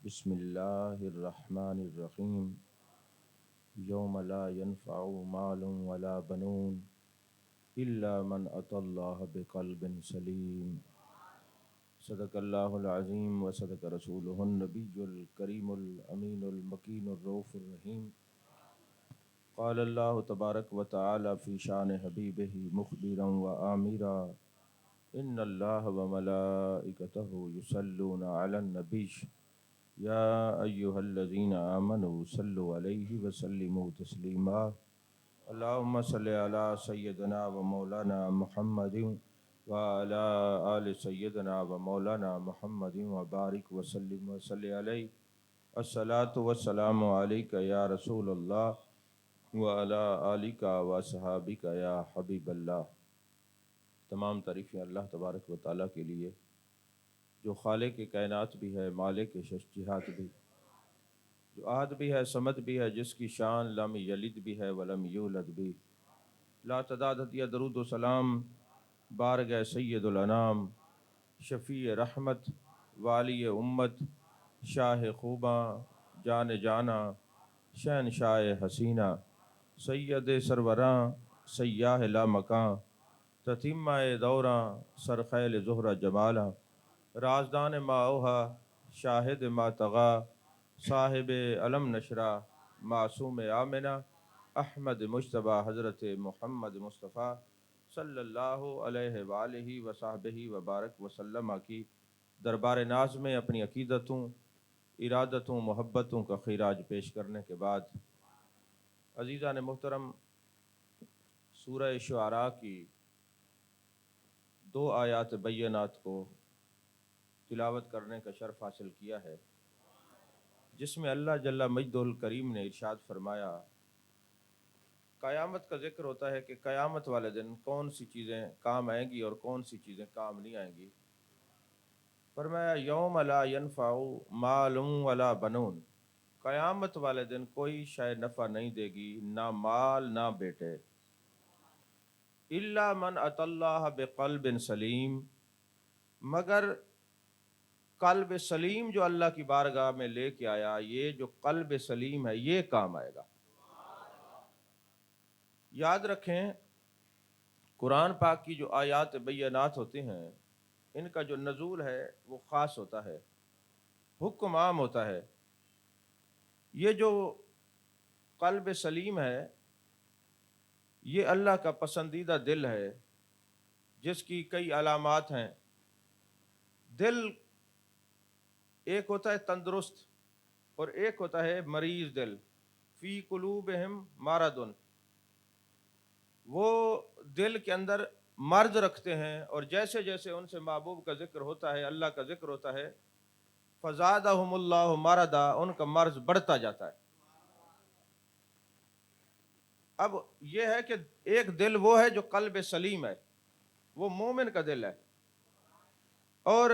بسم اللہ الرحمن الرحیم یوم لا ينفع مال ولا بنون الا من اتى الله بقلب سلیم صدق اللہ العظیم وصدق رسولہ النبی الکریم الامین المکین الرؤوف الرحیم قال اللہ تبارک و تعالی فی شان حبیبہ مخبرا وآمرا ان اللہ وملائکتہ یصلون علی النبی یا ایہا الذین آمنوا صلوا علیہ وسلموا تسلیما اللہم صلی علی سیدنا و مولانا محمد وعلی آل سیدنا و مولانا محمد وبارک وسلم وصلی علیہ الصلاۃ والسلام علیک یا رسول اللہ وعلی آلک و صحابک یا حبیب اللہ۔ تمام تعریفیں اللہ تبارک و تعالیٰ کے لیے جو خالق کائنات بھی ہے، مالک ششجہات بھی، جو احد بھی ہے، صمد بھی ہے، جس کی شان لم یلد بھی ہے ولم یولد بھی۔ لا تعداد ہدیہ درود و سلام بارگاہ سید الانام، شفیع رحمت، والی امت، شاہ خوباں، جان جانا، شہنشاہ حسینہ، سید سروراں، سیاہ لا مکاں، تتمہ دوراں، سرخیل زہرہ جمالاں، رازدان ما اوہا، شاہد ما طغا، صاحب علم نشرہ، معصوم آمنہ، احمد مجتبیٰ حضرت محمد مصطفیٰ صلی اللہ علیہ وآلہ وصحبہ وبارک وسلم کی دربار ناز میں اپنی عقیدتوں، ارادتوں، محبتوں کا خراج پیش کرنے کے بعد، عزیزان محترم، سورہ شعراء کی 2 آیات بینات کو تلاوت کرنے کا شرف حاصل کیا ہے، جس میں اللہ جل مجدہ الکریم نے ارشاد فرمایا، قیامت کا ذکر ہوتا ہے کہ قیامت والے دن کون سی چیزیں کام آئیں گی اور کون سی چیزیں کام نہیں آئیں گی۔ فرمایا یوم لا ینفع مال ولا بنون، قیامت والے دن کوئی شے نفع نہیں دے گی، نہ مال نہ بیٹے، الا من اتی اللہ بقلب سلیم، مگر قلب سلیم جو اللہ کی بارگاہ میں لے کے آیا، یہ جو قلب سلیم ہے یہ کام آئے گا۔ یاد رکھیں، قرآن پاک کی جو آیات بینات ہوتے ہیں، ان کا جو نزول ہے وہ خاص ہوتا ہے، حکم عام ہوتا ہے۔ یہ جو قلب سلیم ہے یہ اللہ کا پسندیدہ دل ہے، جس کی کئی علامات ہیں۔ دل ایک ہوتا ہے تندرست اور ایک ہوتا ہے مریض دل، فی قلوبہم مرض، وہ دل کے اندر مرض رکھتے ہیں، اور جیسے جیسے ان سے محبوب کا ذکر ہوتا ہے، اللہ کا ذکر ہوتا ہے، فزادہم اللہ مرضا، ان کا مرض بڑھتا جاتا ہے۔ اب یہ ہے کہ ایک دل وہ ہے جو قلب سلیم ہے، وہ مومن کا دل ہے، اور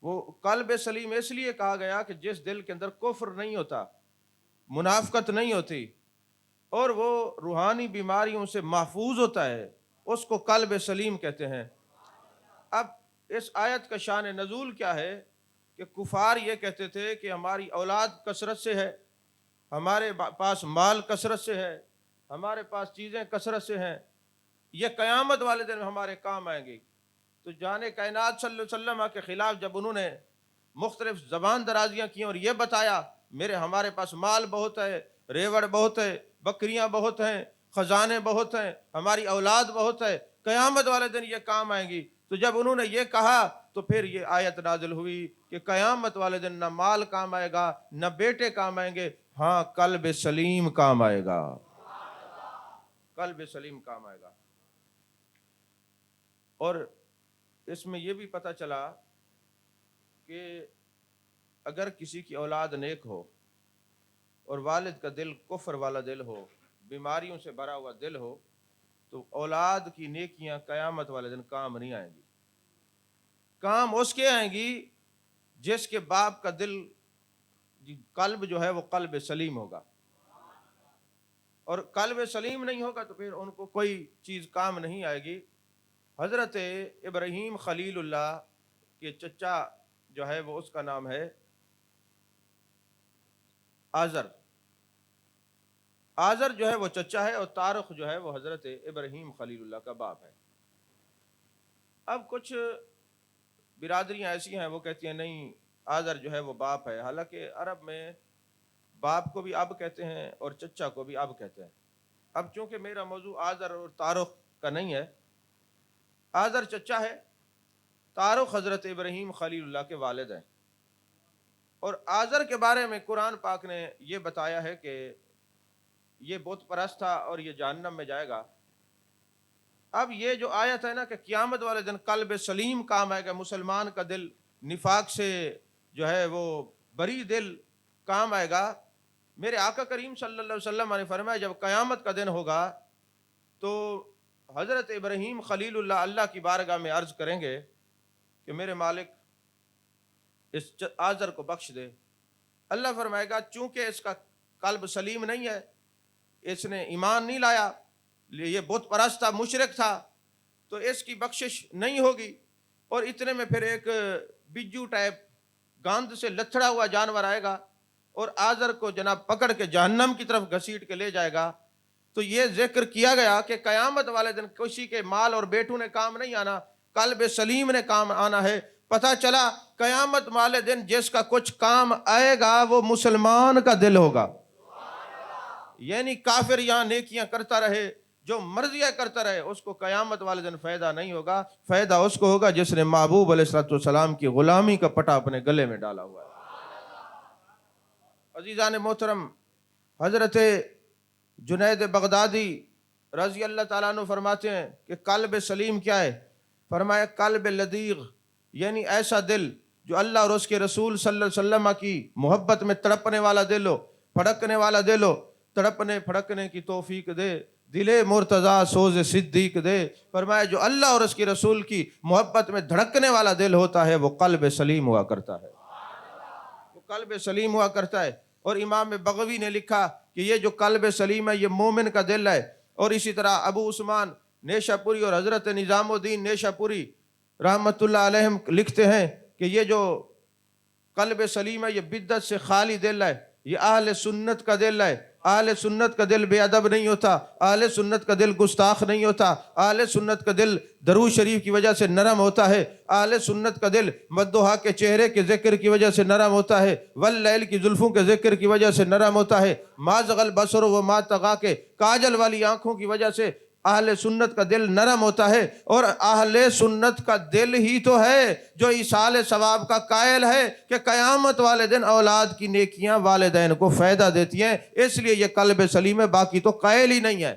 وہ قلب سلیم اس لیے کہا گیا کہ جس دل کے اندر کفر نہیں ہوتا، منافقت نہیں ہوتی، اور وہ روحانی بیماریوں سے محفوظ ہوتا ہے، اس کو قلب سلیم کہتے ہیں۔ اب اس آیت کا شان نزول کیا ہے کہ کفار یہ کہتے تھے کہ ہماری اولاد کثرت سے ہے، ہمارے پاس مال کثرت سے ہے، ہمارے پاس چیزیں کثرت سے ہیں، یہ قیامت والے دن ہمارے کام آئیں گی۔ تو جان کائنات صلی اللہ علیہ وسلم کے خلاف جب انہوں نے مختلف زبان درازیاں کی اور یہ بتایا ہمارے پاس مال بہت ہے، ریوڑ بہت ہے، بکریاں بہت ہیں، خزانے بہت ہیں، ہماری اولاد بہت ہے، قیامت والے دن یہ کام آئیں گی، تو جب انہوں نے یہ کہا تو پھر یہ آیت نازل ہوئی کہ قیامت والے دن نہ مال کام آئے گا، نہ بیٹے کام آئیں گے، ہاں قلب سلیم کام آئے گا، قلب سلیم کام آئے گا۔ اور اس میں یہ بھی پتہ چلا کہ اگر کسی کی اولاد نیک ہو اور والد کا دل کفر والا دل ہو، بیماریوں سے بھرا ہوا دل ہو، تو اولاد کی نیکیاں قیامت والے دن کام نہیں آئیں گی۔ کام اس کے آئیں گی جس کے باپ کا دل، قلب جو ہے وہ قلب سلیم ہوگا، اور قلب سلیم نہیں ہوگا تو پھر ان کو کوئی چیز کام نہیں آئے گی۔ حضرت ابراہیم خلیل اللہ کے چچا جو ہے وہ اس کا نام ہے آزر آزر جو ہے وہ چچا ہے، اور تارخ جو ہے وہ حضرت ابراہیم خلیل اللہ کا باپ ہے۔ اب کچھ برادریاں ایسی ہیں وہ کہتی ہیں نہیں، آزر جو ہے وہ باپ ہے، حالانکہ عرب میں باپ کو بھی اب کہتے ہیں اور چچا کو بھی اب کہتے ہیں۔ اب چونکہ میرا موضوع آزر اور تارخ کا نہیں ہے، آزر چچا ہے، تارخ حضرت ابراہیم خلیل اللہ کے والد ہیں۔ اور آزر کے بارے میں قرآن پاک نے یہ بتایا ہے کہ یہ بت پرست تھا اور یہ جہنم میں جائے گا۔ اب یہ جو آیت ہے نا کہ قیامت والے دن قلب سلیم کام آئے گا، مسلمان کا دل نفاق سے جو ہے وہ بری دل کام آئے گا۔ میرے آقا کریم صلی اللہ علیہ وسلم نے فرمایا جب قیامت کا دن ہوگا تو حضرت ابراہیم خلیل اللہ اللہ کی بارگاہ میں عرض کریں گے کہ میرے مالک اس آزر کو بخش دے۔ اللہ فرمائے گا چونکہ اس کا قلب سلیم نہیں ہے، اس نے ایمان نہیں لایا، یہ بت پرست تھا، مشرک تھا، تو اس کی بخشش نہیں ہوگی۔ اور اتنے میں پھر ایک بجو ٹائپ گاند سے لتھڑا ہوا جانور آئے گا اور آزر کو جناب پکڑ کے جہنم کی طرف گھسیٹ کے لے جائے گا۔ تو یہ ذکر کیا گیا کہ قیامت والے دن کسی کے مال اور بیٹوں نے کام نہیں آنا، قلب سلیم نے کام آنا ہے۔ پتہ چلا قیامت والے دن جس کا کچھ کام آئے گا وہ مسلمان کا دل ہوگا۔ یعنی کافر یہاں نیکیاں کرتا رہے، جو مرضیاں کرتا رہے، اس کو قیامت والے دن فائدہ نہیں ہوگا۔ فائدہ اس کو ہوگا جس نے محبوب علیہ السلام کی غلامی کا پٹا اپنے گلے میں ڈالا ہوا ہے۔ عزیزان محترم، حضرت جنید بغدادی رضی اللہ تعالیٰ عنہ فرماتے ہیں کہ قلب سلیم کیا ہے؟ فرمایا قلب لدیغ، یعنی ایسا دل جو اللہ اور اس کے رسول صلی اللہ علیہ وسلم کی محبت میں تڑپنے والا دل ہو، پھڑکنے والا دل ہو، تڑپنے پھڑکنے کی توفیق دے، دل مرتضیٰ سوز صدیق دے۔ فرمایا جو اللہ اور اس کے رسول کی محبت میں دھڑکنے والا دل ہوتا ہے وہ قلب سلیم ہوا کرتا ہے، وہ قلب سلیم ہوا کرتا ہے۔ اور امام بغوی نے لکھا کہ یہ جو قلب سلیم ہے یہ مومن کا دل ہے۔ اور اسی طرح ابو عثمان نیشا پوری اور حضرت نظام الدین نیشا پوری رحمت اللہ علیہم لکھتے ہیں کہ یہ جو قلب سلیم ہے یہ بدعت سے خالی دل ہے، یہ اہل سنت کا دل ہے۔ اہل سنت کا دل بے ادب نہیں ہوتا، اہل سنت کا دل گستاخ نہیں ہوتا، اہل سنت کا دل درود شریف کی وجہ سے نرم ہوتا ہے، اہل سنت کا دل مدحا کے چہرے کے ذکر کی وجہ سے نرم ہوتا ہے، واللیل کی زلفوں کے ذکر کی وجہ سے نرم ہوتا ہے، ما زغل بصر و ما طغی کے کاجل والی آنکھوں کی وجہ سے اہل سنت کا دل نرم ہوتا ہے۔ اور اہل سنت کا دل ہی تو ہے جو ایصال ثواب کا قائل ہے کہ قیامت والے دن اولاد کی نیکیاں والدین کو فائدہ دیتی ہیں، اس لیے یہ قلب سلیم ہے، باقی تو قائل ہی نہیں ہے،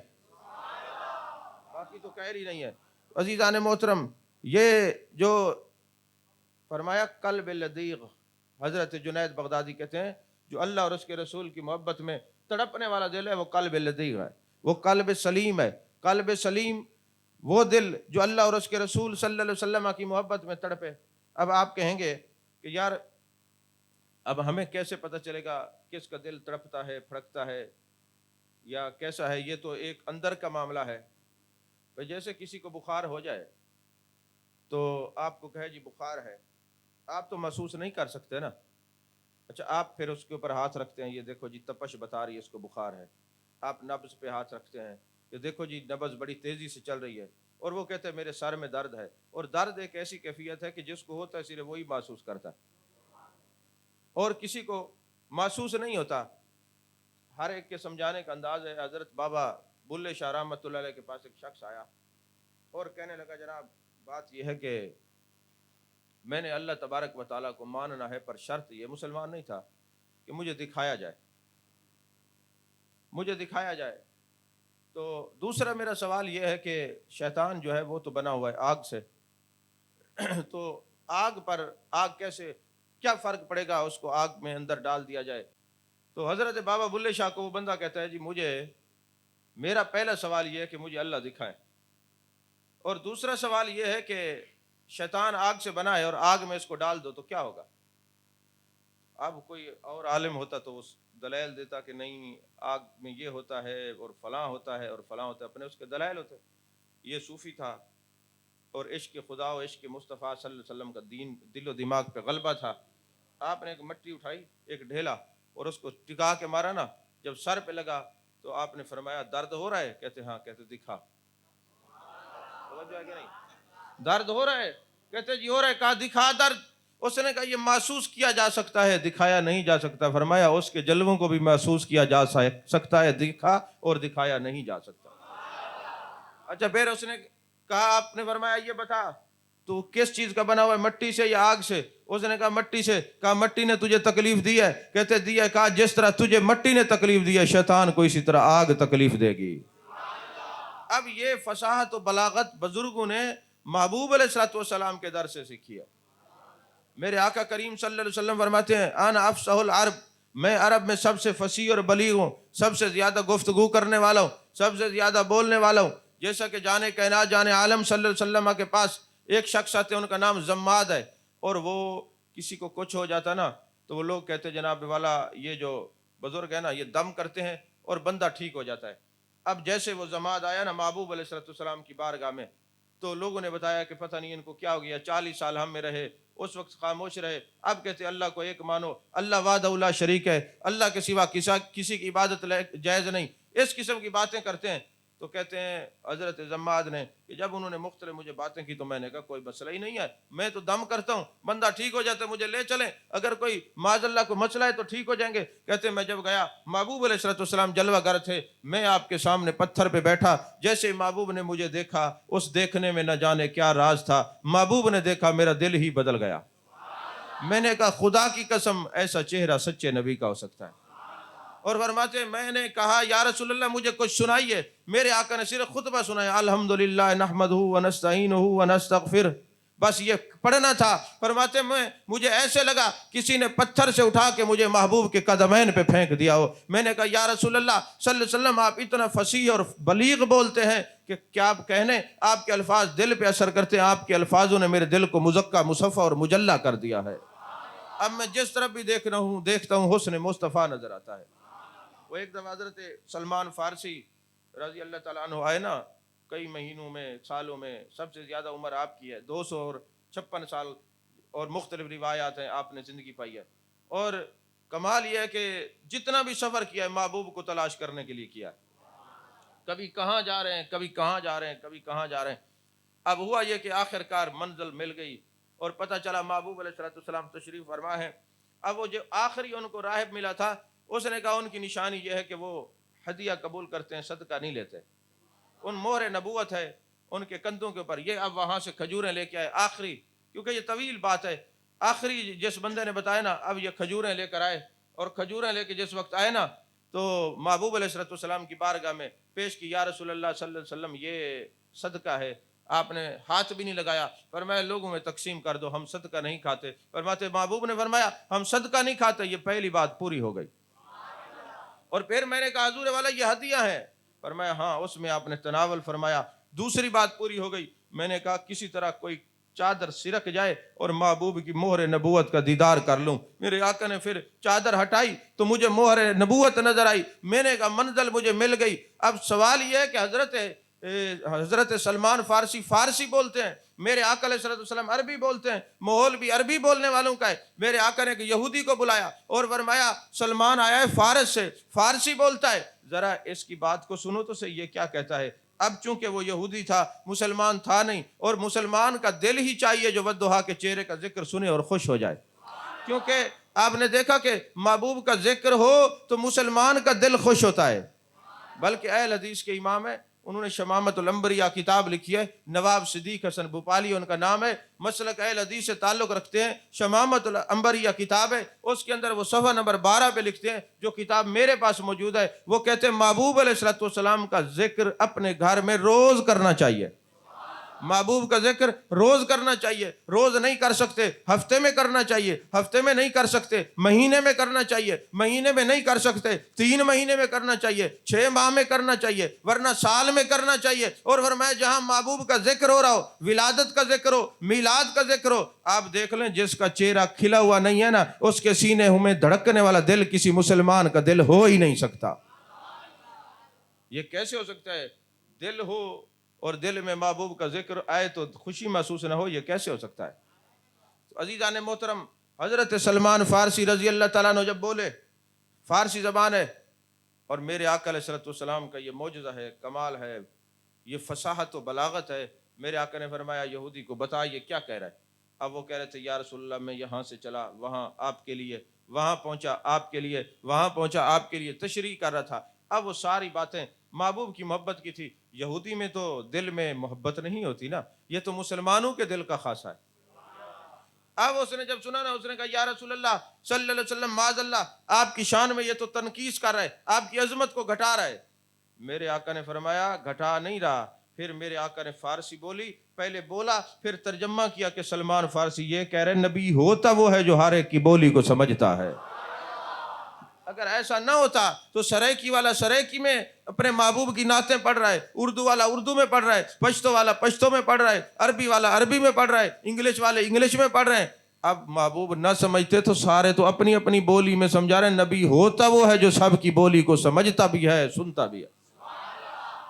باقی تو قائل ہی نہیں ہے۔ عزیزان محترم، یہ جو فرمایا قلب لدیغ، حضرت جنید بغدادی کہتے ہیں جو اللہ اور اس کے رسول کی محبت میں تڑپنے والا دل ہے وہ قلب لدیغ ہے، وہ قلب سلیم ہے۔ قلب سلیم وہ دل جو اللہ اور اس کے رسول صلی اللہ علیہ وسلم کی محبت میں تڑپے۔ اب آپ کہیں گے کہ یار اب ہمیں کیسے پتہ چلے گا کس کا دل تڑپتا ہے، پھڑکتا ہے یا کیسا ہے؟ یہ تو ایک اندر کا معاملہ ہے۔ جیسے کسی کو بخار ہو جائے تو آپ کو کہے جی بخار ہے، آپ تو محسوس نہیں کر سکتے نا۔ اچھا آپ پھر اس کے اوپر ہاتھ رکھتے ہیں، یہ دیکھو جی تپش بتا رہی ہے اس کو بخار ہے۔ آپ نبض پہ ہاتھ رکھتے ہیں کہ دیکھو جی نبض بڑی تیزی سے چل رہی ہے، اور وہ کہتے ہیں میرے سر میں درد ہے۔ اور درد ایک ایسی کیفیت ہے کہ جس کو ہوتا ہے صرف وہی محسوس کرتا ہے، اور کسی کو محسوس نہیں ہوتا۔ ہر ایک کے سمجھانے کا انداز ہے۔ حضرت بابا بلے شاہ رحمۃ اللہ علیہ کے پاس ایک شخص آیا اور کہنے لگا جناب بات یہ ہے کہ میں نے اللہ تبارک و تعالیٰ کو ماننا ہے، پر شرط یہ، مسلمان نہیں تھا، کہ مجھے دکھایا جائے، مجھے دکھایا جائے۔ تو دوسرا میرا سوال یہ ہے کہ شیطان جو ہے وہ تو بنا ہوا ہے آگ سے، تو آگ پر آگ کیسے، کیا فرق پڑے گا اس کو آگ میں اندر ڈال دیا جائے؟ تو حضرت بابا بلے شاہ کو وہ بندہ کہتا ہے جی مجھے، میرا پہلا سوال یہ ہے کہ مجھے اللہ دکھائے، اور دوسرا سوال یہ ہے کہ شیطان آگ سے بنا ہے اور آگ میں اس کو ڈال دو تو کیا ہوگا؟ اب کوئی اور عالم ہوتا تو اس دلائل دیتا کہ نہیں آگ میں یہ ہوتا ہے اور فلاں ہوتا ہے اور فلاں ہوتا ہے، اپنے اس کے دلائل ہوتے۔ یہ صوفی تھا اور عشق خدا و عشق مصطفیٰ صلی اللہ علیہ وسلم کا دین دل و دماغ پہ غلبہ تھا۔ آپ نے ایک مٹی اٹھائی، ایک ڈھیلا، اور اس کو ٹکا کے مارا نا، جب سر پہ لگا تو آپ نے فرمایا درد ہو رہا ہے؟ کہتے ہاں، کہتے دکھا. توجہ ہے کہ نہیں؟ درد ہو رہا ہے؟ کہتے جی ہو رہا ہے. کہا دکھا درد. اس نے کہا یہ محسوس کیا جا سکتا ہے، دکھایا نہیں جا سکتا. فرمایا اس کے جلووں کو بھی محسوس کیا جا سکتا ہے، دکھا اور دکھایا نہیں جا سکتا. اچھا پھر اس نے کہا، آپ نے فرمایا یہ بتا تو کس چیز کا بنا ہوا ہے، مٹی سے یا آگ سے؟ اس نے کہا مٹی سے. کہا مٹی نے تجھے تکلیف دی ہے؟ کہتے دی ہے. کہا جس طرح تجھے مٹی نے تکلیف دی ہے، شیطان کو اسی طرح آگ تکلیف دے گی. اب یہ فصاحت و بلاغت بزرگوں نے محبوب علیہ الصلوۃ والسلام کے در سے سیکھی ہے. میرے آقا کریم صلی اللہ علیہ وسلم فرماتے ہیں انا افصح العرب، میں عرب میں سب سے فصیح اور بلیغ ہوں، سب سے زیادہ گفتگو کرنے والا ہوں، سب سے زیادہ بولنے والا ہوں. جیسا کہ جانے کائنات جانے عالم صلی اللہ علیہ وسلم کے پاس ایک شخص آتے ہیں، ان کا نام زماد ہے، اور وہ کسی کو کچھ ہو جاتا نا تو وہ لوگ کہتے جناب والا یہ جو بزرگ ہے نا یہ دم کرتے ہیں اور بندہ ٹھیک ہو جاتا ہے. اب جیسے وہ زماد آیا نا محبوب علیہ الصلوۃ والسلام کی بارگاہ میں، تو لوگوں نے بتایا کہ پتہ نہیں ان کو کیا ہو گیا، 40 سال ہم میں رہے، اس وقت خاموش رہے. اب کہتے اللہ کو ایک مانو، اللہ وحدہ لا شریک ہے، اللہ کے سوا کسی کی عبادت جائز نہیں. اس قسم کی باتیں کرتے ہیں. تو کہتے ہیں حضرت زماد نے کہ جب انہوں نے مختلف مجھے باتیں کی تو میں نے کہا کوئی مسئلہ ہی نہیں ہے، میں تو دم کرتا ہوں، بندہ ٹھیک ہو جاتا ہے، مجھے لے چلیں، اگر کوئی معاذ اللہ کو مسئلہ ہے تو ٹھیک ہو جائیں گے. کہتے ہیں میں جب گیا، محبوب علیہ الصلوۃ والسلام جلوہ گر تھے، میں آپ کے سامنے پتھر پہ بیٹھا، جیسے محبوب نے مجھے دیکھا، اس دیکھنے میں نہ جانے کیا راز تھا، محبوب نے دیکھا میرا دل ہی بدل گیا. میں نے کہا خدا کی قسم ایسا چہرہ سچے نبی کا ہو سکتا ہے. اور فرماتے ہیں میں نے کہا یا رسول اللہ مجھے کچھ سنائیے. میرے آقا نے صرف خطبہ سنایا، الحمدللہ نحمدہ ونستعینہ ونستغفرہ، بس یہ پڑھنا تھا. فرماتے ہیں مجھے ایسے لگا کسی نے پتھر سے اٹھا کے مجھے محبوب کے قدمین پہ پھینک دیا ہو. میں نے کہا یا رسول اللہ صلی اللہ علیہ وسلم آپ اتنا فصیح اور بلیغ بولتے ہیں کہ کیا آپ کہنے، آپ کے الفاظ دل پہ اثر کرتے ہیں، آپ کے الفاظوں نے میرے دل کو مزکہ مصفہ اور مجلہ کر دیا ہے. اب میں جس طرف بھی دیکھتا ہوں حسن مصطفیٰ نظر آتا ہے. وہ ایک دم حضرت سلمان فارسی رضی اللہ تعالیٰ عنہ آئے نا، کئی مہینوں میں سالوں میں سب سے زیادہ عمر آپ کی ہے، 256 سال، اور مختلف روایات ہیں آپ نے زندگی پائی ہے. اور کمال یہ ہے کہ جتنا بھی سفر کیا ہے محبوب کو تلاش کرنے کے لیے کیا ہے. کبھی کہاں جا رہے ہیں، کبھی کہاں جا رہے ہیں، کبھی کہاں جا رہے ہیں. اب ہوا یہ کہ آخر کار منزل مل گئی اور پتہ چلا محبوب علیہ السلام تشریف فرما ہے. اب وہ جو آخری ان کو راہب ملا تھا، اس نے کہا ان کی نشانی یہ ہے کہ وہ ہدیہ قبول کرتے ہیں، صدقہ نہیں لیتے. ان مہر نبوت ہے ان کے کندھوں کے اوپر. یہ اب وہاں سے کھجوریں لے کے آئے آخری، کیونکہ یہ طویل بات ہے. آخری جس بندے نے بتایا نا، اب یہ کھجوریں لے کر آئے، اور کھجوریں لے کے جس وقت آئے نا تو محبوب علیہ السلام کی بارگاہ میں پیش کی. یا رسول اللہ صلی اللہ علیہ وسلم یہ صدقہ ہے. آپ نے ہاتھ بھی نہیں لگایا، فرمایا لوگوں میں تقسیم کر دو، ہم صدقہ نہیں کھاتے. فرماتے محبوب نے فرمایا ہم صدقہ نہیں کھاتے. یہ پہلی بات پوری ہو گئی. اور پھر میں نے کہا حضور والا یہ ہدیہ ہے؟ فرمایا ہاں، اس میں آپ نے تناول فرمایا. دوسری بات پوری ہو گئی. میں نے کہا کسی طرح کوئی چادر سرک جائے اور محبوب کی مہر نبوت کا دیدار کر لوں. میرے آقا نے پھر چادر ہٹائی تو مجھے مہر نبوت نظر آئی. میں نے کہا منزل مجھے مل گئی. اب سوال یہ ہے کہ حضرت سلمان فارسی بولتے ہیں، میرے آقا علیہ السلام عربی بولتے ہیں، ماحول بھی عربی بولنے والوں کا ہے. میرے آقا نے ایک یہودی کو بلایا اور فرمایا سلمان آیا ہے فارس سے، فارسی بولتا ہے، ذرا اس کی بات کو سنو تو صحیح یہ کیا کہتا ہے. اب چونکہ وہ یہودی تھا، مسلمان تھا نہیں، اور مسلمان کا دل ہی چاہیے جو ودھا کے چہرے کا ذکر سنے اور خوش ہو جائے. کیونکہ آپ نے دیکھا کہ محبوب کا ذکر ہو تو مسلمان کا دل خوش ہوتا ہے. بلکہ اہل حدیث کے امام ہیں، انہوں نے شمامت الانبریاء کتاب لکھی ہے، نواب صدیق حسن بھوپالی ان کا نام ہے، مسلک اہل حدیث سے تعلق رکھتے ہیں. شمامت الانبریاء کتاب ہے، اس کے اندر وہ صفحہ نمبر 12 پہ لکھتے ہیں، جو کتاب میرے پاس موجود ہے. وہ کہتے ہیں محبوب علیہ السلام کا ذکر اپنے گھر میں روز کرنا چاہیے. محبوب کا ذکر روز کرنا چاہیے. روز نہیں کر سکتے ہفتے میں کرنا چاہیے، ہفتے میں نہیں کر سکتے مہینے میں کرنا چاہیے، مہینے میں نہیں کر سکتے 3 مہینے میں کرنا چاہیے، 6 ماہ میں کرنا چاہیے، ورنہ سال میں کرنا چاہیے. اور فرمایا جہاں محبوب کا ذکر ہو رہا ہو، ولادت کا ذکر ہو، میلاد کا ذکر ہو، آپ دیکھ لیں جس کا چہرہ کھلا ہوا نہیں ہے نا، اس کے سینے میں دھڑکنے والا دل کسی مسلمان کا دل ہو ہی نہیں سکتا. یہ کیسے ہو سکتا ہے؟ دل ہو اور دل میں محبوب کا ذکر آئے تو خوشی محسوس نہ ہو، یہ کیسے ہو سکتا ہے؟ عزیزان محترم، حضرت سلمان فارسی رضی اللہ تعالیٰ عنہ جب بولے فارسی زبان ہے، اور میرے آقا علیہ الصلوۃ والسلام کا یہ معجزہ ہے، کمال ہے، یہ فصاحت و بلاغت ہے۔ میرے آقا نے فرمایا یہودی کو بتا یہ کیا کہہ رہا ہے۔ اب وہ کہہ رہے تھے یا رسول اللہ میں یہاں سے چلا وہاں آپ کے لیے، وہاں پہنچا آپ کے لیے، وہاں پہنچا آپ کے لیے، تشریح کر رہا تھا۔ اب وہ ساری باتیں محبوب کی محبت کی تھی۔ یہودی میں تو دل میں محبت نہیں ہوتی نا، یہ تو مسلمانوں کے دل کا خاصہ ہے۔ اب اس نے جب سنا نا، اس نے کہا یا رسول اللہ صلی اللہ علیہ وسلم معاذ اللہ، آپ کی شان میں یہ تو تنقیص کر رہا ہے، آپ کی عظمت کو گھٹا رہا ہے۔ میرے آقا نے فرمایا گھٹا نہیں رہا۔ پھر میرے آقا نے فارسی بولی، پہلے بولا پھر ترجمہ کیا کہ سلمان فارسی یہ کہہ رہے نبی ہوتا وہ ہے جو ہر ایک کی بولی کو سمجھتا ہے۔ اگر ایسا نہ ہوتا تو سریکی والا سریکی میں اپنے محبوب کی نعتیں پڑھ رہا ہے، اردو والا اردو میں پڑھ رہا ہے، پشتو والا پشتو میں پڑھ رہا ہے، عربی والا عربی میں پڑھ رہا ہے، انگلش والے انگلش میں پڑھ رہے ہیں۔ اب محبوب نہ سمجھتے تو سارے تو اپنی اپنی بولی میں سمجھا رہے ہیں، نبی ہوتا وہ ہے جو سب کی بولی کو سمجھتا بھی ہے سنتا بھی ہے۔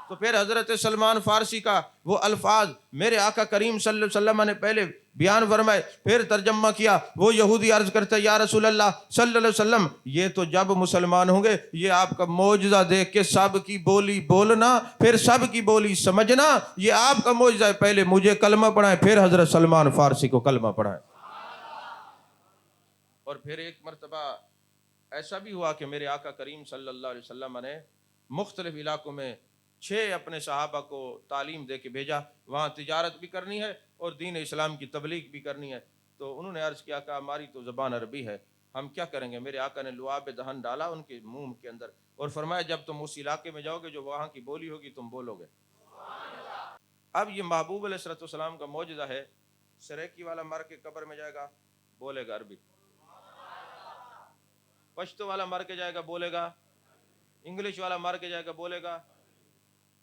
تو پھر حضرت سلمان فارسی کا وہ الفاظ میرے آقا کریم صلی اللہ علیہ وسلم نے پہلے بیان فرمائے، پھر ترجمہ کیا۔ وہ یہودی عرض کرتے یا رسول اللہ صلی اللہ علیہ وسلم یہ تو جب مسلمان ہوں گے یہ آپ کا معجزہ دیکھ کے سب کی بولی بولنا، پھر سب کی بولی سمجھنا، یہ آپ کا معجزہ ہے۔ پہلے مجھے کلمہ پڑھائیں، پھر حضرت سلمان فارسی کو کلمہ پڑھائیں۔ اور پھر ایک مرتبہ ایسا بھی ہوا کہ میرے آقا کریم صلی اللہ علیہ وسلم نے مختلف علاقوں میں 6 اپنے صحابہ کو تعلیم دے کے بھیجا، وہاں تجارت بھی کرنی ہے اور دین اسلام کی تبلیغ بھی کرنی ہے۔ تو انہوں نے عرض کیا کہ ہماری تو زبان عربی ہے، ہم کیا کریں گے؟ میرے آقا نے لعاب دہن ڈالا ان کے منہ کے اندر اور فرمایا جب تم اس علاقے میں جاؤ گے جو وہاں کی بولی ہوگی تم بولو گے۔ اب یہ محبوب علیہ الصلوۃ والسلام کا معجزہ ہے۔ سریکی والا مر کے قبر میں جائے گا بولے گا عربی، پشتو والا مر کے جائے گا بولے گا، انگلش والا مر کے جائے گا بولے گا۔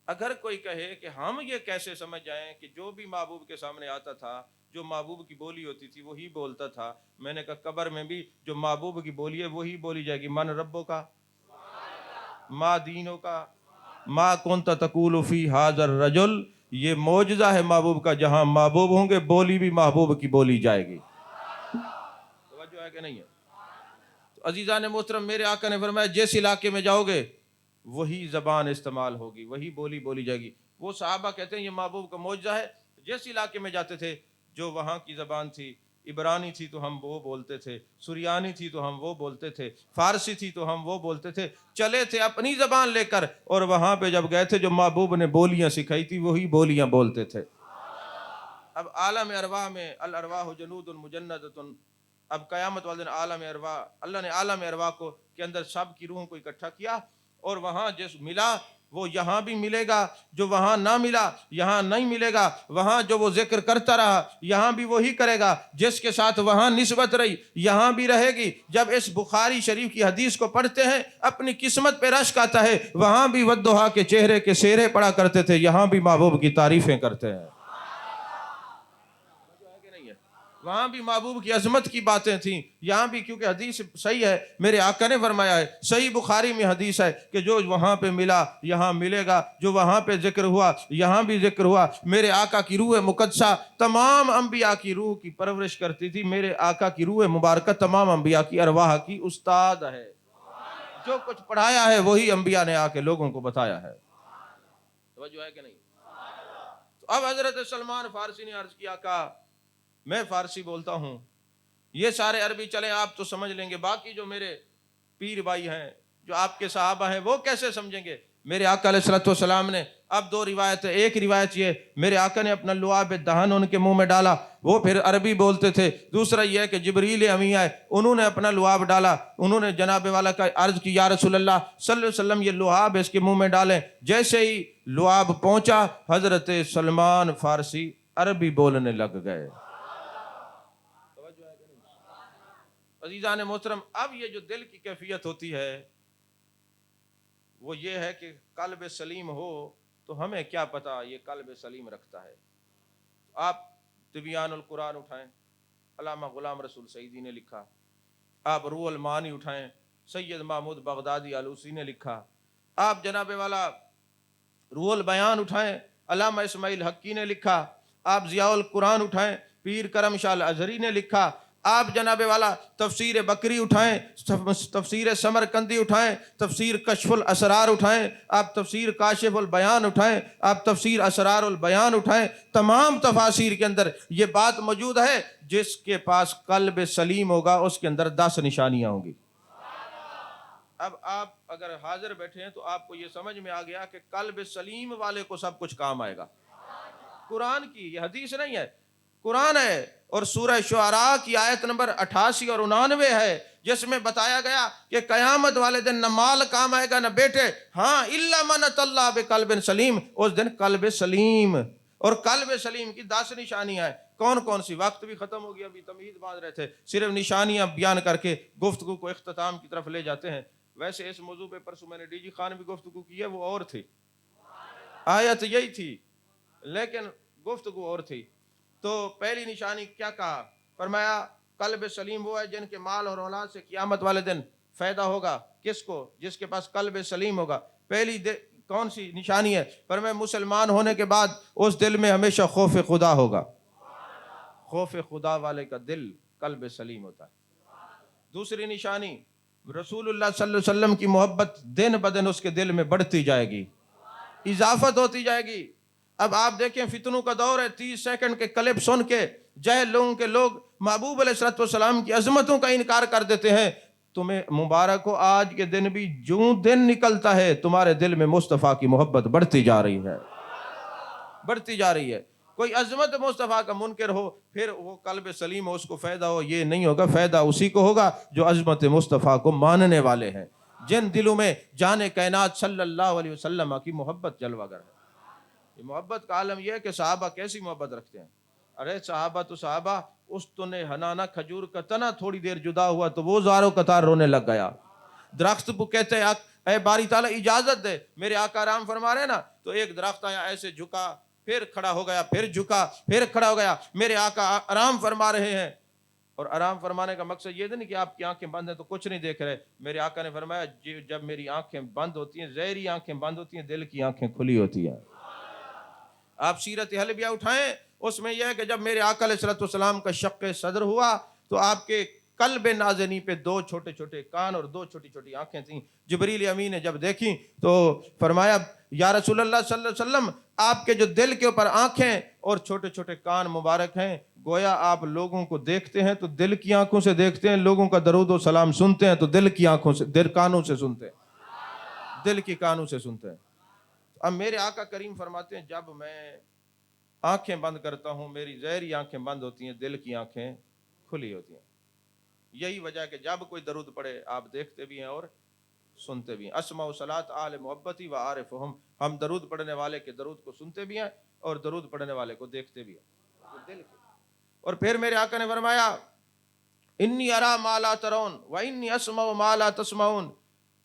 اگر کوئی کہے کہ ہم یہ کیسے سمجھ جائیں کہ جو بھی محبوب کے سامنے آتا تھا، جو محبوب کی بولی ہوتی تھی وہی بولتا تھا، میں نے کہا قبر میں بھی جو محبوب کی بولی ہے وہی بولی جائے گی۔ من ربو کا، ما دینوں کا، ما کنت تقول فی ھذا الرجل، یہ معجزہ ہے محبوب کا، جہاں محبوب ہوں گے بولی بھی محبوب کی بولی جائے گی۔ توجہ ہے کہ نہیں ہے؟ تو عزیزان محترم، میرے آقا نے فرمایا جس علاقے میں جاؤ گے وہی زبان استعمال ہوگی، وہی بولی بولی جائے گی۔ وہ صحابہ کہتے ہیں یہ محبوب کا معجزہ ہے۔ جس علاقے میں جاتے تھے جو وہاں کی زبان تھی، عبرانی تھی تو ہم وہ بولتے تھے، سریانی تھی تو ہم وہ بولتے تھے، فارسی تھی تو ہم وہ بولتے تھے، چلے تھے اپنی زبان لے کر، اور وہاں پہ جب گئے تھے جو محبوب نے بولیاں سکھائی تھی وہی بولیاں بولتے تھے۔ اب عالم ارواح میں الارواح جنود مجندۃ، اب قیامت والے دن عالم ارواح، اللہ نے عالم ارواح کو کے اندر سب کی روحوں کو اکٹھا کیا، اور وہاں جس ملا وہ یہاں بھی ملے گا، جو وہاں نہ ملا یہاں نہیں ملے گا، وہاں جو وہ ذکر کرتا رہا یہاں بھی وہی کرے گا، جس کے ساتھ وہاں نسبت رہی یہاں بھی رہے گی۔ جب اس بخاری شریف کی حدیث کو پڑھتے ہیں اپنی قسمت پہ رشک آتا ہے، وہاں بھی والضحیٰ کے چہرے کے سیرے پڑھا کرتے تھے، یہاں بھی محبوب کی تعریفیں کرتے ہیں۔ وہاں بھی محبوب کی عظمت کی باتیں تھیں، یہاں بھی، کیونکہ حدیث صحیح ہے، میرے آقا نے فرمایا ہے، صحیح بخاری میں حدیث ہے کہ جو وہاں پہ ملا یہاں ملے گا، جو وہاں پہ ذکر ہوا یہاں بھی ذکر ہوا۔ میرے آقا کی روح مقدسہ تمام انبیاء کی روح کی پرورش کرتی تھی، میرے آقا کی روح مبارکہ تمام انبیاء کی ارواح کی استاد ہے، جو کچھ پڑھایا ہے وہی انبیاء نے آ کے لوگوں کو بتایا ہے۔ توجہ ہے کہ نہیں؟ تو اب حضرت سلمان فارسی نے عرض کیا کہ میں فارسی بولتا ہوں، یہ سارے عربی چلیں آپ تو سمجھ لیں گے، باقی جو میرے پیر بھائی ہیں جو آپ کے صحابہ ہیں وہ کیسے سمجھیں گے؟ میرے آقا علیہ الصلوۃ والسلام نے اب 2 روایت ہے، ایک روایت یہ میرے آقا نے اپنا لعاب دہن ان کے منہ میں ڈالا، وہ پھر عربی بولتے تھے۔ دوسرا یہ ہے کہ جبریل امی آئے، انہوں نے اپنا لعاب ڈالا، انہوں نے جناب والا کا عرض کی یا رسول اللہ صلی اللہ علیہ وسلم یہ لعاب اس کے منہ میں ڈالیں۔ جیسے ہی لعاب پہنچا حضرت سلمان فارسی عربی بولنے لگ گئے۔ عزیزان محترم، اب یہ جو دل کی کیفیت ہوتی ہے وہ یہ ہے کہ قلب سلیم ہو تو ہمیں کیا پتا یہ قلب سلیم رکھتا ہے۔ آپ تبیان القرآن اٹھائیں، علامہ غلام رسول سعیدی نے لکھا، آپ روح المعانی اٹھائیں، سید محمود بغدادی آلوسی نے لکھا، آپ جناب والا روح البیان اٹھائیں، علامہ اسماعیل حقی نے لکھا، آپ ضیاء القرآن اٹھائیں، پیر کرم شاہ الازہری نے لکھا، آپ جناب والا تفسیر بکری اٹھائیں، تفسیر سمرقندی اٹھائیں، تفسیر کشف الاسرار اٹھائیں، آپ تفسیر کاشف البیان اٹھائیں، آپ تفسیر اسرار البیان اٹھائیں، تمام تفاسیر کے اندر یہ بات موجود ہے، جس کے پاس قلب سلیم ہوگا اس کے اندر 10 نشانیاں ہوں گی۔ اب آپ اگر حاضر بیٹھے ہیں تو آپ کو یہ سمجھ میں آ گیا کہ قلب سلیم والے کو سب کچھ کام آئے گا۔ قرآن کی یہ حدیث نہیں ہے، قرآن ہے، اور سورہ شعراء کی آیت نمبر 88 اور 89 ہے، جس میں بتایا گیا کہ قیامت والے دن نہ مال کام آئے گا نہ بیٹے، ہاں الا من اتى اللہ بقلب سلیم، اس دن قلب سلیم، اور قلب سلیم کی 10 نشانیاں ہیں۔ کون کون سی؟ وقت بھی ختم ہو گیا، ابھی تمہید باندھ رہے تھے، صرف نشانیاں بیان کر کے گفتگو کو اختتام کی طرف لے جاتے ہیں۔ ویسے اس موضوع پہ پرسوں میں نے ڈی جی خان بھی گفتگو کی ہے، وہ اور تھی، آیت یہی تھی لیکن گفتگو اور تھی۔ تو پہلی نشانی کیا کہا؟ فرمایا قلب سلیم وہ ہے جن کے مال اور اولاد سے قیامت والے دن فائدہ ہوگا۔ کس کو؟ جس کے پاس قلب سلیم ہوگا۔ پہلی کون سی نشانی ہے؟ فرمایا مسلمان ہونے کے بعد اس دل میں ہمیشہ خوف خدا ہوگا۔ خوف خدا والے کا دل قلب سلیم ہوتا ہے۔ دوسری نشانی، رسول اللہ صلی اللہ علیہ وسلم کی محبت دن بدن اس کے دل میں بڑھتی جائے گی، اضافت ہوتی جائے گی۔ اب آپ دیکھیں فتنوں کا دور ہے، 30 سیکنڈ کے کلپ سن کے جاہل لوگوں کے لوگ محبوب علیہ السلام کی عظمتوں کا انکار کر دیتے ہیں۔ تمہیں مبارک ہو، آج کے دن بھی جو دن نکلتا ہے تمہارے دل میں مصطفیٰ کی محبت بڑھتی جا رہی ہے، بڑھتی جا رہی ہے۔ کوئی عظمت مصطفیٰ کا منکر ہو پھر وہ قلب سلیم ہو، اس کو فائدہ ہو، یہ نہیں ہوگا۔ فائدہ اسی کو ہوگا جو عظمت مصطفیٰ کو ماننے والے ہیں، جن دلوں میں جان کائنات صلی اللہ علیہ وسلم کی محبت جلوہ گر ہے۔ یہ محبت کا عالم یہ ہے کہ صحابہ کیسی محبت رکھتے ہیں۔ ارے صحابہ تو صحابہ، اس نے ہنانا کھجور کا تنا تھوڑی دیر جدا ہوا تو وہ زاروں قطار رونے لگ گیا۔ درخت کو کہتے ہیں اے باری تعالیٰ اجازت دے، میرے آقا آرام فرما رہے نا، تو ایک درخت آیا ایسے جھکا، پھر کھڑا ہو گیا، پھر جھکا، پھر کھڑا ہو گیا، میرے آقا آرام فرما رہے ہیں۔ اور آرام فرمانے کا مقصد یہ نہیں کہ آپ کی آنکھیں بند ہیں تو کچھ نہیں دیکھ رہے۔ میرے آقا نے فرمایا جب میری آنکھیں بند ہوتی ہیں، ظاہری آنکھیں بند ہوتی ہیں، دل کی آنکھیں کھلی ہوتی ہیں۔ آپ سیرت حلبیہ اٹھائیں، اس میں یہ ہے کہ جب میرے آقا علیہ السلام کا شق صدر ہوا تو آپ کے قلب نازنی پہ 2 چھوٹے چھوٹے کان اور 2 چھوٹی چھوٹی آنکھیں تھیں۔ جبریل امین نے جب دیکھیں تو فرمایا یا رسول اللہ صلی اللہ علیہ وسلم، آپ کے جو دل کے اوپر آنکھیں اور چھوٹے چھوٹے کان مبارک ہیں، گویا آپ لوگوں کو دیکھتے ہیں تو دل کی آنکھوں سے دیکھتے ہیں، لوگوں کا درود و سلام سنتے ہیں تو دل کی آنکھوں سے، دل کانوں سے سنتے ہیں، دل کی کانوں سے سنتے ہیں۔ اب میرے آقا کریم فرماتے ہیں جب میں آنکھیں بند کرتا ہوں، میری ظاہری آنکھیں بند ہوتی ہیں، دل کی آنکھیں کھلی ہوتی ہیں۔ یہی وجہ ہے کہ جب کوئی درود پڑھے آپ دیکھتے بھی ہیں اور سنتے بھی ہیں۔ اسمع و صلاۃ آل محبتی و عارفہم، ہم درود پڑھنے والے کے درود کو سنتے بھی ہیں اور درود پڑھنے والے کو دیکھتے بھی ہیں، دل کے۔ اور پھر میرے آقا نے فرمایا انی ارا ما لا ترون و انی اسمع ما لا تسمعون،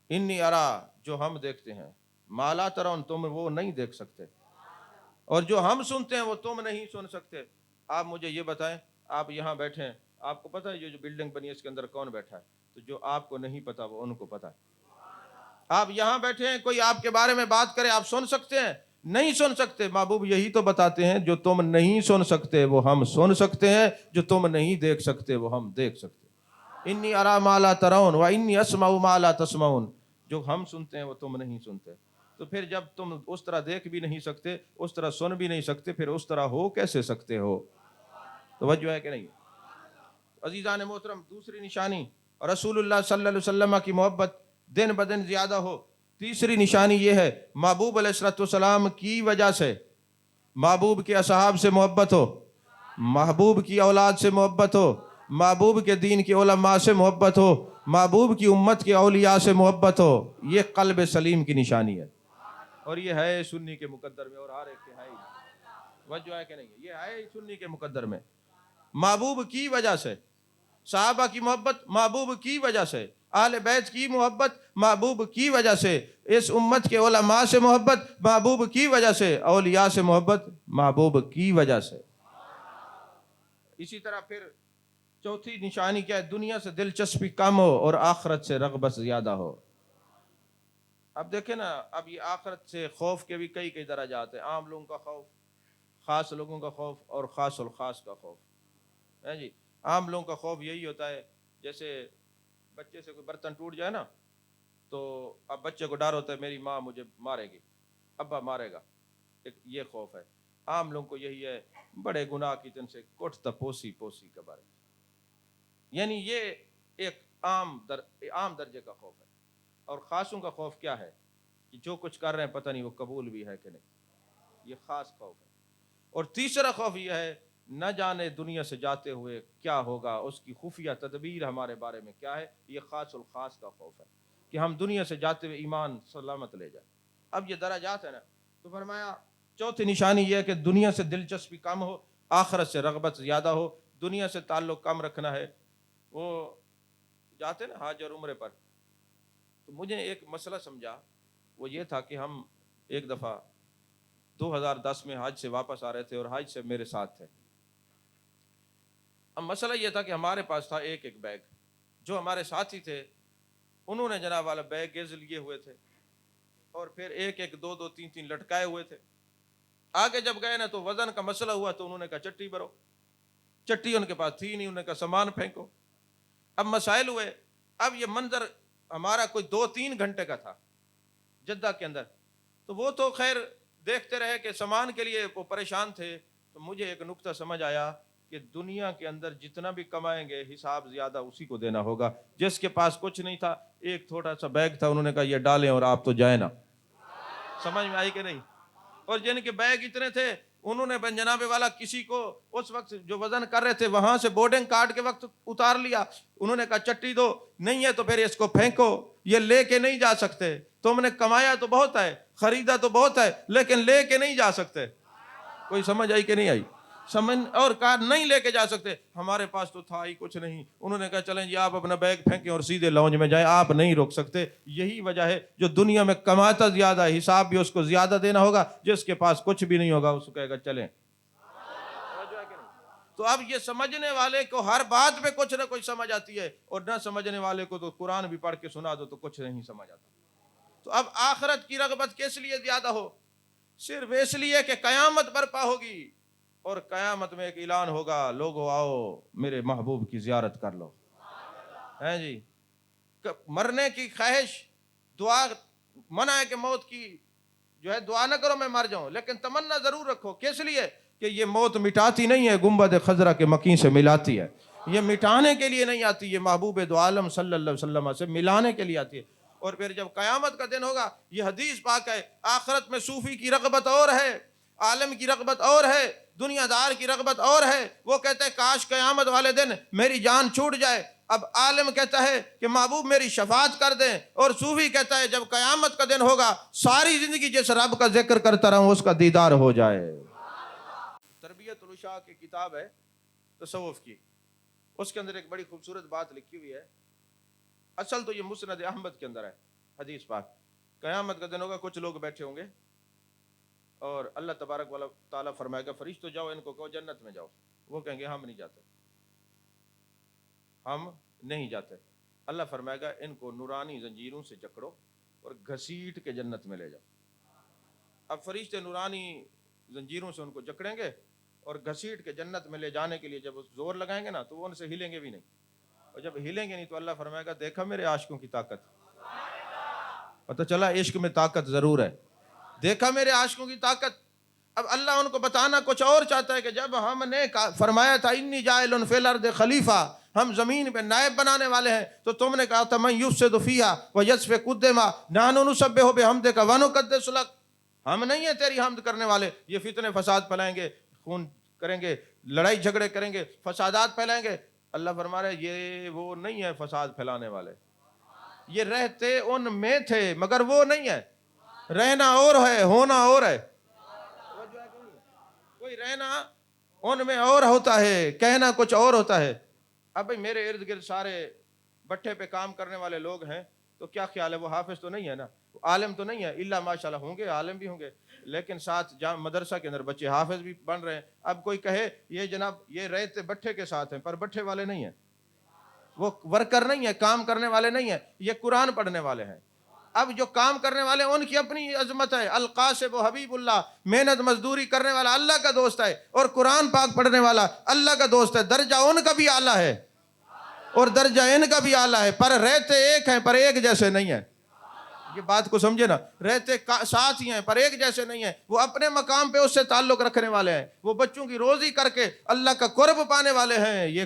انی ارا جو ہم دیکھتے ہیں، ما لا ترون تم وہ نہیں دیکھ سکتے، اور جو ہم سنتے ہیں وہ تم نہیں سن سکتے۔ آپ مجھے یہ بتائیں، آپ یہاں بیٹھے ہیں، آپ کو پتہ ہے یہ جو بلڈنگ بنی ہے اس کے اندر کون بیٹھا ہے؟ تو جو آپ کو نہیں پتا وہ ان کو پتا ہے۔ آپ یہاں بیٹھے ہیں، کوئی آپ کے بارے میں بات کرے آپ سن سکتے ہیں؟ نہیں سن سکتے۔ محبوب یہی تو بتاتے ہیں جو تم نہیں سن سکتے وہ ہم سن سکتے ہیں، جو تم نہیں دیکھ سکتے وہ ہم دیکھ سکتے ہیں۔ انی ارا ما لا ترون و انی اسمع ما لا تسمعون، جو ہم سنتے ہیں وہ تم نہیں سنتے۔ تو پھر جب تم اس طرح دیکھ بھی نہیں سکتے، اس طرح سن بھی نہیں سکتے، پھر اس طرح ہو کیسے سکتے ہو؟ توجہ ہے کہ نہیں؟ عزیزان محترم، دوسری نشانی رسول اللہ صلی اللہ علیہ وسلم کی محبت دن بدن زیادہ ہو۔ تیسری نشانی یہ ہے محبوب علیہ السلام کی وجہ سے محبوب کے اصحاب سے محبت ہو، محبوب کی اولاد سے محبت ہو، محبوب کے دین کے علماء سے محبت ہو، محبوب کی امت کے اولیاء سے محبت ہو۔ یہ قلب سلیم کی نشانی ہے، اور یہ ہے سنی کے مقدر میں، اور ہر ایک کے ہے، وجہ ہے کہ نہیں؟ یہ ہے سنی کے مقدر میں۔ محبوب کی وجہ سے، صحابہ کی محبت محبوب کی وجہ سے، اہل بیت کی محبت محبوب کی وجہ سے، اس امت کے علماء سے محبت محبوب کی وجہ سے، اولیاء سے محبت محبوب کی وجہ سے۔ اسی طرح پھر چوتھی نشانی کیا ہے؟ دنیا سے دلچسپی کم ہو اور آخرت سے رغبت زیادہ ہو۔ اب دیکھیں نا، اب یہ آخرت سے خوف کے بھی کئی درجات ہیں۔ عام لوگوں کا خوف، خاص لوگوں کا خوف، اور خاص الخاص کا خوف ہے جی۔ عام لوگوں کا خوف یہی ہوتا ہے، جیسے بچے سے کوئی برتن ٹوٹ جائے نا تو اب بچے کو ڈر ہوتا ہے میری ماں مجھے مارے گی، ابا مارے گا، یہ خوف ہے۔ عام لوگوں کو یہی ہے بڑے گناہ کی تن سے کوٹ پوسی کے بارے میں، یعنی یہ ایک عام درجے کا خوف ہے۔ اور خاصوں کا خوف کیا ہے کہ جو کچھ کر رہے ہیں پتہ نہیں وہ قبول بھی ہے کہ نہیں، یہ خاص خوف ہے۔ اور تیسرا خوف یہ ہے نہ جانے دنیا سے جاتے ہوئے کیا ہوگا، اس کی خفیہ تدبیر ہمارے بارے میں کیا ہے، یہ خاص الخاص کا خوف ہے کہ ہم دنیا سے جاتے ہوئے ایمان سلامت لے جائیں۔ اب یہ درجات ہے نا، تو فرمایا چوتھی نشانی یہ ہے کہ دنیا سے دلچسپی کم ہو، آخرت سے رغبت زیادہ ہو، دنیا سے تعلق کم رکھنا ہے۔ وہ جاتے نا حج اور عمرے پر، تو مجھے ایک مسئلہ سمجھا، وہ یہ تھا کہ ہم ایک دفعہ 2010 میں حج سے واپس آ رہے تھے اور حج سے میرے ساتھ تھے۔ اب مسئلہ یہ تھا کہ ہمارے پاس تھا ایک بیگ، جو ہمارے ساتھی تھے انہوں نے جناب والا بیگ گیز لیے ہوئے تھے اور پھر ایک دو تین لٹکائے ہوئے تھے۔ آگے جب گئے نا تو وزن کا مسئلہ ہوا تو انہوں نے کہا چٹی بھرو، چٹی ان کے پاس تھی نہیں، انہوں نے کہا سامان پھینکو۔ اب مسائل ہوئے۔ اب یہ منظر ہمارا کوئی 2-3 گھنٹے کا تھا جدہ کے اندر، تو وہ تو خیر دیکھتے رہے کہ سامان کے لیے وہ پریشان تھے۔ تو مجھے ایک نقطہ سمجھ آیا کہ دنیا کے اندر جتنا بھی کمائیں گے حساب زیادہ اسی کو دینا ہوگا۔ جس کے پاس کچھ نہیں تھا، ایک تھوڑا سا بیگ تھا، انہوں نے کہا یہ ڈالیں اور آپ تو جائیں نا۔ سمجھ میں آئی کہ نہیں؟ اور جن کے بیگ اتنے تھے انہوں نے بن جناب والا کسی کو اس وقت جو وزن کر رہے تھے وہاں سے بورڈنگ کارڈ کے وقت اتار لیا۔ انہوں نے کہا چٹی دو، نہیں ہے تو پھر اس کو پھینکو، یہ لے کے نہیں جا سکتے، تم نے کمایا تو بہت ہے، خریدا تو بہت ہے، لیکن لے کے نہیں جا سکتے۔ کوئی سمجھ آئی کہ نہیں آئی؟ سمجھ اور کار نہیں لے کے جا سکتے۔ ہمارے پاس تو تھا ہی کچھ نہیں۔ انہوں نے کہا چلیں جی آپ اپنا بیگ پھینکیں اور سیدھے لاؤنج میں جائیں، آپ نہیں روک سکتے۔ یہی وجہ ہے جو دنیا میں کماتا زیادہ ہے حساب بھی اس کو زیادہ دینا ہوگا، جس کے پاس کچھ بھی نہیں ہوگا اس کو کہے گا چلیں۔ تو اب یہ سمجھنے والے کو ہر بات میں کچھ نہ کچھ سمجھ آتی ہے، اور نہ سمجھنے والے کو تو قرآن بھی پڑھ کے سنا دو تو کچھ نہیں سمجھ آتا۔ تو اب آخرت کی رغبت کس لیے زیادہ ہو؟ صرف اس لیے کہ قیامت برپا ہوگی اور قیامت میں ایک اعلان ہوگا، لوگو آؤ میرے محبوب کی زیارت کر لو۔ ہیں جی، مرنے کی خواہش، دعا منع ہے کہ موت کی جو ہے دعا نہ کرو میں مر جاؤں، لیکن تمنا ضرور رکھو۔ کس لیے؟ کہ یہ موت مٹاتی نہیں ہے، گنبد خضرا کے مکین سے ملاتی ہے۔ یہ مٹانے کے لیے نہیں آتی، یہ محبوب دو عالم صلی اللہ علیہ وسلم سے ملانے کے لیے آتی ہے۔ اور پھر جب قیامت کا دن ہوگا، یہ حدیث پاک ہے، آخرت میں صوفی کی رغبت اور ہے، عالم کی رغبت اور ہے، دنیا دار کی رغبت اور ہے۔ وہ کہتے ہیں کاش قیامت والے دن میری جان چھوٹ جائے۔ اب عالم کہتا ہے کہ محبوب میری شفاعت کر دیں، اور صوفی کہتا ہے جب قیامت کا دن ہوگا ساری زندگی جس رب کا ذکر کرتا رہوں اس کا دیدار ہو جائے۔ تربیت العشاء کی کتاب ہے تصوف کی، اس کے اندر ایک بڑی خوبصورت بات لکھی ہوئی ہے۔ اصل تو یہ مسند احمد کے اندر ہے حدیث پاک۔ قیامت کا دن ہوگا، کچھ لوگ بیٹھے ہوں گے اور اللہ تبارک و تعالیٰ فرمائے گا فرشتوں جاؤ ان کو کہو جنت میں جاؤ۔ وہ کہیں گے ہم نہیں جاتے، ہم نہیں جاتے۔ اللہ فرمائے گا ان کو نورانی زنجیروں سے جکڑو اور گھسیٹ کے جنت میں لے جاؤ۔ اب فرشتے نورانی زنجیروں سے ان کو جکڑیں گے اور گھسیٹ کے جنت میں لے جانے کے لیے جب زور لگائیں گے نا تو وہ ان سے ہلیں گے بھی نہیں، اور جب ہلیں گے نہیں تو اللہ فرمائے گا دیکھا میرے عاشقوں کی طاقت۔ پتہ چلا عشق میں طاقت ضرور ہے، دیکھا میرے عاشقوں کی طاقت۔ اب اللہ ان کو بتانا کچھ اور چاہتا ہے کہ جب ہم نے فرمایا تھا انی جاعل فی الارض خلیفہ، ہم زمین پہ نائب بنانے والے ہیں، تو تم نے کہا تھا من یفسد فیہا ویسفک الدماء نحن نسبح بحمدک ونقدس لک، ہم نہیں ہیں تیری حمد کرنے والے، یہ فتنے فساد پھیلائیں گے، خون کریں گے، لڑائی جھگڑے کریں گے، فسادات پھیلائیں گے۔ اللہ فرما رہے یہ وہ نہیں ہے فساد پھیلانے والے، یہ رہتے ان میں تھے مگر وہ نہیں ہے، رہنا اور ہے ہونا اور ہے۔ کوئی رہنا ان میں اور ہوتا ہے، کہنا کچھ اور ہوتا ہے۔ اب بھائی میرے ارد گرد سارے بٹھے پہ کام کرنے والے لوگ ہیں، تو کیا خیال ہے وہ حافظ تو نہیں ہے نا، عالم تو نہیں ہے، اللہ ماشاءاللہ ہوں گے، عالم بھی ہوں گے، لیکن ساتھ مدرسہ کے اندر بچے حافظ بھی بن رہے ہیں۔ اب کوئی کہے یہ جناب یہ رہتے بٹھے کے ساتھ ہیں، پر بٹھے والے نہیں ہیں، وہ ورکر نہیں ہے، کام کرنے والے نہیں ہیں، یہ قرآن پڑھنے والے ہیں۔ اب جو کام کرنے والے ان کی اپنی عظمت ہے. القاسب و حبیب اللہ، محنت مزدوری کرنے والا اللہ کا دوست ہے، اور قرآن پاک پڑھنے والا اللہ کا دوست ہے. درجہ ان کا بھی اعلیٰ ہے اور درجہ ان کا بھی اعلیٰ ہے، پر رہتے ایک ہیں پر ایک جیسے نہیں ہیں. یہ بات کو سمجھے نا، رہتے ساتھ ہی ہیں پر ایک جیسے نہیں ہیں. وہ اپنے مقام پہ اس سے تعلق رکھنے والے ہیں، وہ بچوں کی روزی کر کے اللہ کا قرب پانے والے ہیں، یہ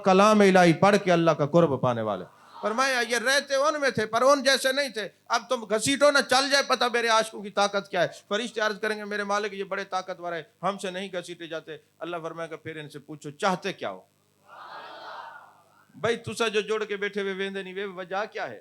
کلام الہی پڑھ کے اللہ کا قرب پانے والے. فرمایا یہ رہتے ان میں تھے پر ان جیسے نہیں تھے. اب تم گھسیٹو نہ، چل جائے پتہ میرے عاشقوں کی طاقت کیا ہے. فرشتے عرض کریں گے میرے مالک یہ بڑے طاقتور ہے، ہم سے نہیں گھسیٹے جاتے. اللہ فرمائے گا پھر ان سے پوچھو چاہتے کیا ہو. بھائی تسا جو جوڑ کے بیٹھے ہوئے ویندے نہیں، وجہ کیا ہے؟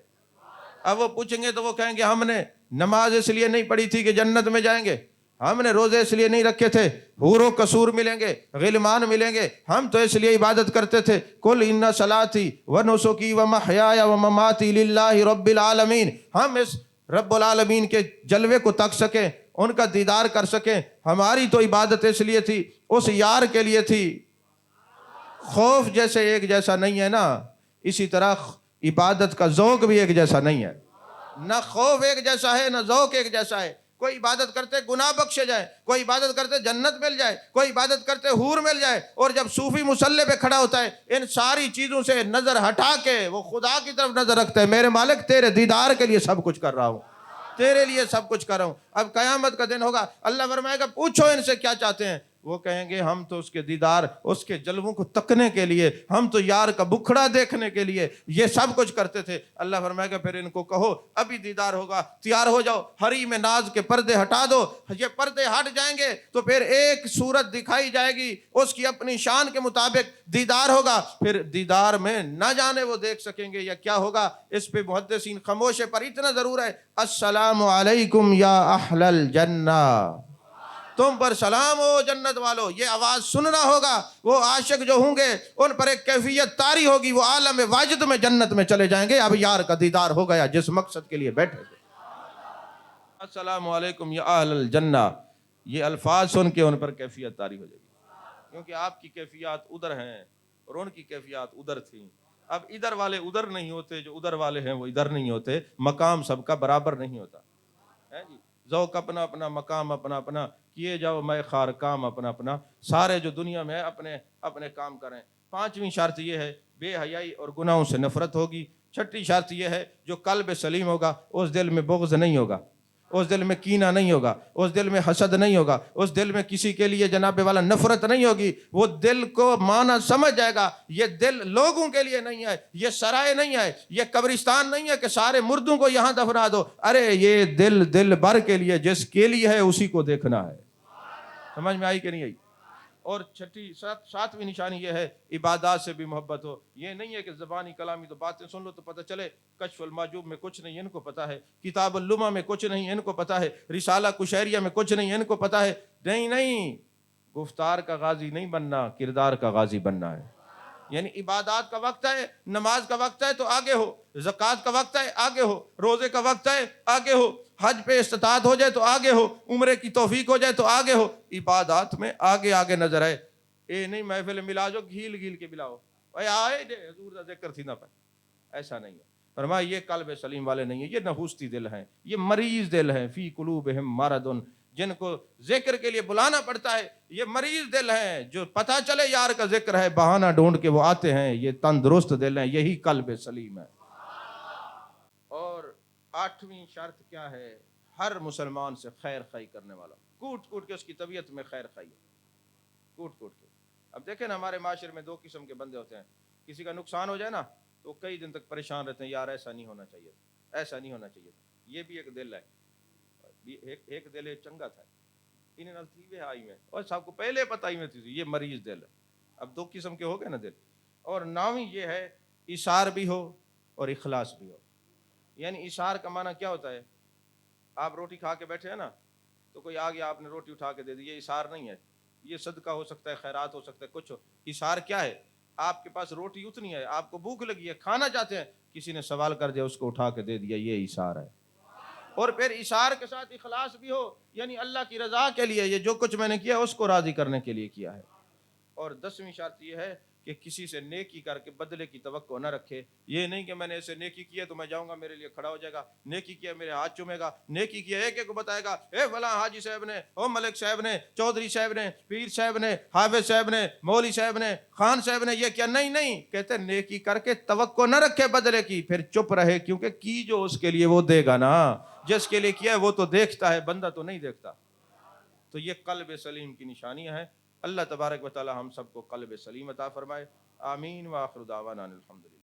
اب وہ پوچھیں گے تو وہ کہیں گے ہم نے نماز اس لیے نہیں پڑھی تھی کہ جنت میں جائیں گے، ہم نے روزے اس لیے نہیں رکھے تھے حور و قصور ملیں گے، غلمان ملیں گے، ہم تو اس لیے عبادت کرتے تھے. قل ان صلاتی و نسکی و محیای و مماتی للہ رب العالمین. ہم اس رب العالمین کے جلوے کو تک سکیں، ان کا دیدار کر سکیں. ہماری تو عبادت اس لیے تھی، اس یار کے لیے تھی. خوف جیسے ایک جیسا نہیں ہے نا، اسی طرح عبادت کا ذوق بھی ایک جیسا نہیں ہے. نہ خوف ایک جیسا ہے، نہ ذوق ایک جیسا ہے. کوئی عبادت کرتے گناہ بخشے جائے، کوئی عبادت کرتے جنت مل جائے، کوئی عبادت کرتے حور مل جائے. اور جب صوفی مصلی پہ کھڑا ہوتا ہے ان ساری چیزوں سے نظر ہٹا کے وہ خدا کی طرف نظر رکھتا ہے. میرے مالک تیرے دیدار کے لیے سب کچھ کر رہا ہوں، تیرے لیے سب کچھ کر رہا ہوں. اب قیامت کا دن ہوگا، اللہ فرمائے گا پوچھو ان سے کیا چاہتے ہیں. وہ کہیں گے ہم تو اس کے دیدار، اس کے جلووں کو تکنے کے لیے، ہم تو یار کا بکھڑا دیکھنے کے لیے یہ سب کچھ کرتے تھے. اللہ فرمائے گا پھر ان کو کہو ابھی دیدار ہوگا، تیار ہو جاؤ، حریم ناز کے پردے ہٹا دو. یہ پردے ہٹ جائیں گے تو پھر ایک صورت دکھائی جائے گی، اس کی اپنی شان کے مطابق دیدار ہوگا. پھر دیدار میں نہ جانے وہ دیکھ سکیں گے یا کیا ہوگا. اس پہ محدثین خاموش ہے، پر اتنا ضرور ہے السلام علیکم یا اہل الجنہ، تم پر سلام ہو جنت والو. یہ آواز سننا ہوگا. وہ عاشق جو ہوں گے ان پر ایک کیفیت طاری ہوگی، وہ عالم واجد میں جنت میں چلے جائیں گے. اب یار کا دیدار ہو گیا جس مقصد کے لیے بیٹھے تھے. السلام علیکم یا اہل الجنہ، یہ الفاظ سن کے ان پر کیفیت طاری ہو جائے گی، کیونکہ آپ کی کیفیات ادھر ہیں اور ان کی کیفیات ادھر تھیں. اب ادھر والے ادھر نہیں ہوتے، جو ادھر والے ہیں وہ ادھر نہیں ہوتے. مقام سب کا برابر نہیں ہوتا ہے جی. ذوق اپنا اپنا، مقام اپنا اپنا، کیے جاؤ میں خار کام اپنا اپنا. سارے جو دنیا میں اپنے اپنے کام کریں. پانچویں شرط یہ ہے بے حیائی اور گناہوں سے نفرت ہوگی. چھٹی شرط یہ ہے جو قلب سلیم ہوگا اس دل میں بغض نہیں ہوگا، اس دل میں کینہ نہیں ہوگا، اس دل میں حسد نہیں ہوگا، اس دل میں کسی کے لیے جناب والا نفرت نہیں ہوگی. وہ دل کو معنی سمجھ جائے گا یہ دل لوگوں کے لیے نہیں ہے، یہ سرائے نہیں ہے، یہ قبرستان نہیں ہے کہ سارے مردوں کو یہاں دفنا دو. ارے یہ دل بھر کے لیے، جس کے لیے ہے اسی کو دیکھنا ہے. سمجھ میں آئی کہ نہیں آئی؟ اور ساتویں نشانی یہ ہے عبادات سے بھی محبت ہو. یہ نہیں ہے کہ زبانی کلامی تو باتیں سن لو تو پتہ چلے کشف المحجوب میں کچھ نہیں ان کو پتہ ہے، کتاب اللمہ میں کچھ نہیں ان کو پتہ ہے، رسالہ کشیریہ میں کچھ نہیں ان کو پتہ ہے. نہیں، گفتار کا غازی نہیں بننا، کردار کا غازی بننا ہے. یعنی عبادات کا وقت ہے، نماز کا وقت ہے تو آگے ہو، زکوٰۃ کا وقت ہے آگے ہو، روزے کا وقت ہے آگے ہو، حج پہ استطاعت ہو جائے تو آگے ہو، عمرے کی توفیق ہو جائے تو آگے ہو. عبادات میں آگے نظر آئے. اے نہیں محفل ملا جو گھیل کے ملاؤ اے آئے دے حضور دا ذکر تھی نہ پائے، ایسا نہیں ہے. فرمایا یہ قلب سلیم والے نہیں ہیں، یہ نحوستی دل ہیں، یہ مریض دل ہیں. فی قلوبہم مرض، جن کو ذکر کے لیے بلانا پڑتا ہے یہ مریض دل ہیں. جو پتہ چلے یار کا ذکر ہے بہانہ ڈھونڈ کے وہ آتے ہیں، یہ تندرست دل ہیں، یہی قلب سلیم ہے. اور 8ویں شرط کیا ہے؟ ہر مسلمان سے خیر خواہی کرنے والا، کوٹ کے اس کی طبیعت میں خیر خواہی، کوٹ کے. اب دیکھیں نا ہمارے معاشرے میں 2 قسم کے بندے ہوتے ہیں. کسی کا نقصان ہو جائے نا تو کئی دن تک پریشان رہتے ہیں، یار ایسا نہیں ہونا چاہیے، ایسا نہیں ہونا چاہیے. یہ بھی ایک دل ہے، ایک دل ہے چنگا تھا انہیں نال تھی وے آئی میں، اور صاحب کو پہلے پتہ ہی میں تھی یہ مریض دل ہے. اب 2 قسم کے ہو گئے نا دل. اور 9ویں یہ ہے اشار بھی ہو اور اخلاص بھی ہو. یعنی اشار کا معنی کیا ہوتا ہے؟ آپ روٹی کھا کے بیٹھے ہیں نا تو کوئی آ گیا آپ نے روٹی اٹھا کے دے دی، یہ اشار نہیں ہے، یہ صدقہ ہو سکتا ہے، خیرات ہو سکتا ہے، کچھ ہو. اشار کیا ہے؟ آپ کے پاس روٹی اتنی ہے، آپ کو بھوک لگی ہے، کھانا چاہتے ہیں، کسی نے سوال کر دیا اس کو اٹھا کے دے دیا، یہ اشار ہے. اور پھر اشار کے ساتھ اخلاص بھی ہو، یعنی اللہ کی رضا کے لیے، یہ جو کچھ میں نے کیا اس کو راضی کرنے کے لیے کیا ہے. اور 10ویں شرط یہ ہے کہ کسی سے نیکی کر کے بدلے کی توقع نہ رکھے. یہ نہیں کہ میں نے ایسے نیکی کیا تو میں جاؤں گا میرے لیے کھڑا ہو جائے گا, نیکی کیا میرے ہاتھ چومے گا, نیکی کیا ایک ایک کو بتائے گا, اے فلاں حاجی صاحب نے, او ملک صاحب نے, چودھری صاحب نے, پیر صاحب نے, حافظ صاحب نے, مولوی صاحب نے, خان صاحب نے یہ کیا. نہیں نہیں, کہتے نیکی کر کے توقع نہ رکھے بدلے کی, پھر چپ رہے, کیونکہ کی جو اس کے لیے وہ دے گا نا. جس کے لیے کیا ہے وہ تو دیکھتا ہے, بندہ تو نہیں دیکھتا. تو یہ قلب سلیم کی نشانیاں ہیں. اللہ تبارک و تعالی ہم سب کو قلب سلیم عطا فرمائے. آمین. وآخر دعوانا الحمدللہ.